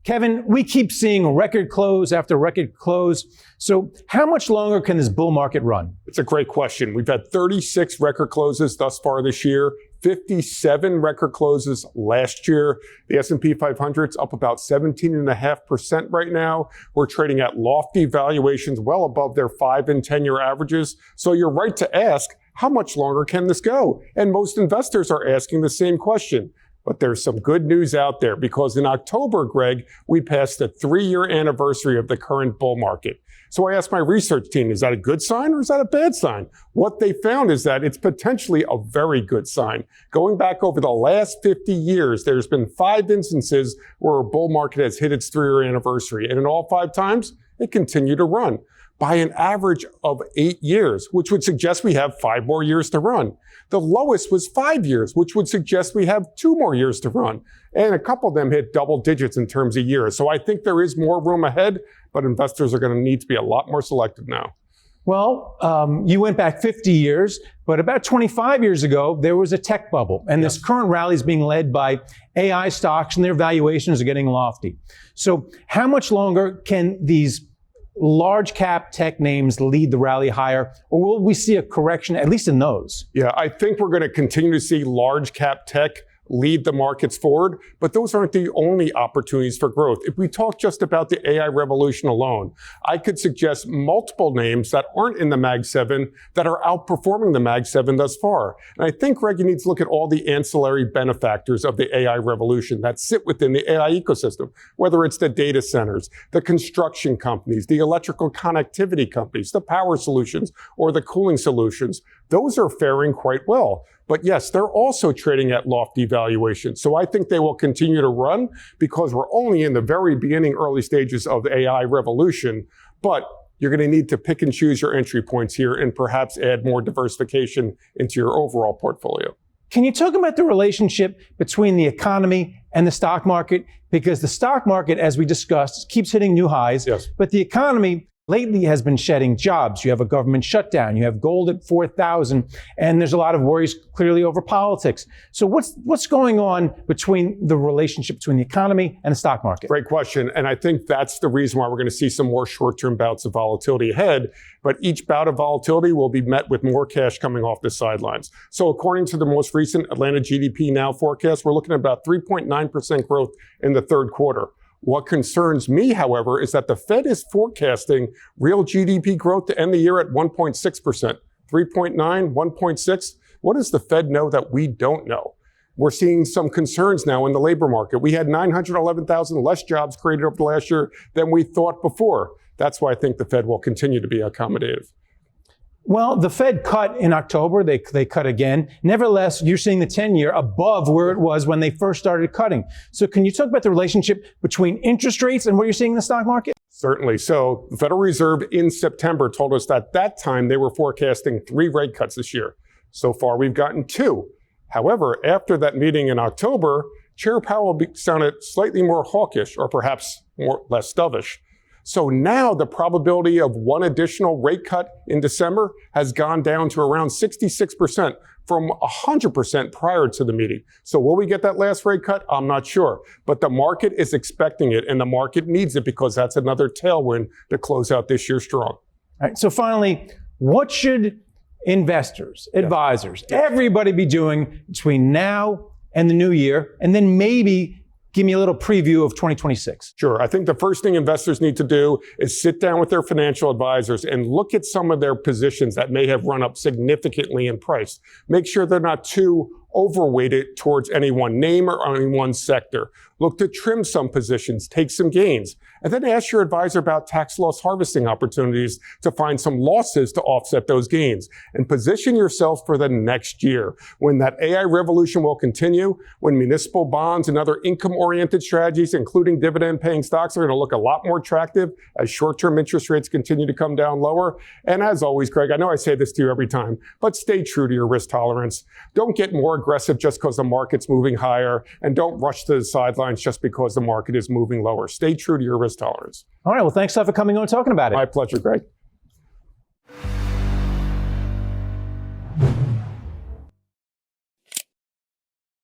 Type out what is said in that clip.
Kevin, we keep seeing record close after record close. So how much longer can this bull market run? It's a great question. We've had 36 record closes thus far this year, 57 record closes last year. The S&P 500's up about 17.5% right now. We're trading at lofty valuations well above their 5 and 10-year averages. So you're right to ask, how much longer can this go? And most investors are asking the same question. But there's some good news out there because in October, Greg, we passed the 3-year anniversary of the current bull market. So I asked my research team, is that a good sign or is that a bad sign? What they found is that it's potentially a very good sign. Going back over the last 50 years, there's been 5 instances where a bull market has hit its 3-year anniversary. And in all 5 times, it continued to run by an average of 8 years, which would suggest we have 5 more years to run. The lowest was 5 years, which would suggest we have 2 more years to run. And a couple of them hit double digits in terms of years. So I think there is more room ahead, but investors are going to need to be a lot more selective now. Well, you went back 50 years, but about 25 years ago, there was a tech bubble. And this current rally is being led by AI stocks, and their valuations are getting lofty. So how much longer can these large cap tech names lead the rally higher, or will we see a correction, at least in those? Yeah, I think we're going to continue to see large cap tech lead the markets forward, but those aren't the only opportunities for growth. If we talk just about the AI revolution alone, I could suggest multiple names that aren't in the Mag 7 that are outperforming the Mag 7 thus far. And I think, Greg, you need to look at all the ancillary benefactors of the AI revolution that sit within the AI ecosystem, whether it's the data centers, the construction companies, the electrical connectivity companies, the power solutions, or the cooling solutions. Those are faring quite well. But yes, they're also trading at lofty valuations. So I think they will continue to run because we're only in the very beginning, early stages of the AI revolution. But you're going to need to pick and choose your entry points here and perhaps add more diversification into your overall portfolio. Can you talk about the relationship between the economy and the stock market? Because the stock market, as we discussed, keeps hitting new highs, but the economy lately has been shedding jobs. You have a government shutdown. You have gold at 4,000, and there's a lot of worries clearly over politics. So what's going on between the relationship between the economy and the stock market? Great question. And I think that's the reason why we're going to see some more short-term bouts of volatility ahead. But each bout of volatility will be met with more cash coming off the sidelines. So according to the most recent Atlanta GDP Now forecast, we're looking at about 3.9% growth in the third quarter. What concerns me, however, is that the Fed is forecasting real GDP growth to end the year at 1.6%. 3.9, 1.6. What does the Fed know that we don't know? We're seeing some concerns now in the labor market. We had 911,000 less jobs created over the last year than we thought before. That's why I think the Fed will continue to be accommodative. Well, the Fed cut in October. They cut again. Nevertheless, you're seeing the 10-year above where it was when they first started cutting. So can you talk about the relationship between interest rates and what you're seeing in the stock market? Certainly. So the Federal Reserve in September told us that at that time they were forecasting 3 rate cuts this year. So far, we've gotten 2. However, after that meeting in October, Chair Powell sounded slightly more hawkish or perhaps less dovish. So now the probability of 1 additional rate cut in December has gone down to around 66% from 100% prior to the meeting. So will we get that last rate cut? I'm not sure. But the market is expecting it, and the market needs it because that's another tailwind to close out this year strong. All right. So finally, what should investors, advisors, everybody be doing between now and the new year, and then maybe give me a little preview of 2026. Sure. I think the first thing investors need to do is sit down with their financial advisors and look at some of their positions that may have run up significantly in price. Make sure they're not too overweighted towards any one name or any one sector. Look to trim some positions, take some gains, and then ask your advisor about tax loss harvesting opportunities to find some losses to offset those gains. And position yourself for the next year when that AI revolution will continue, when municipal bonds and other income-oriented strategies, including dividend-paying stocks, are going to look a lot more attractive as short-term interest rates continue to come down lower. And as always, Greg, I know I say this to you every time, but stay true to your risk tolerance. Don't get more aggressive just because the market's moving higher, and don't rush to the sidelines just because the market is moving lower. Stay true to your risk tolerance. All right. Well, thanks a lot for coming on and talking about it. My pleasure, Greg.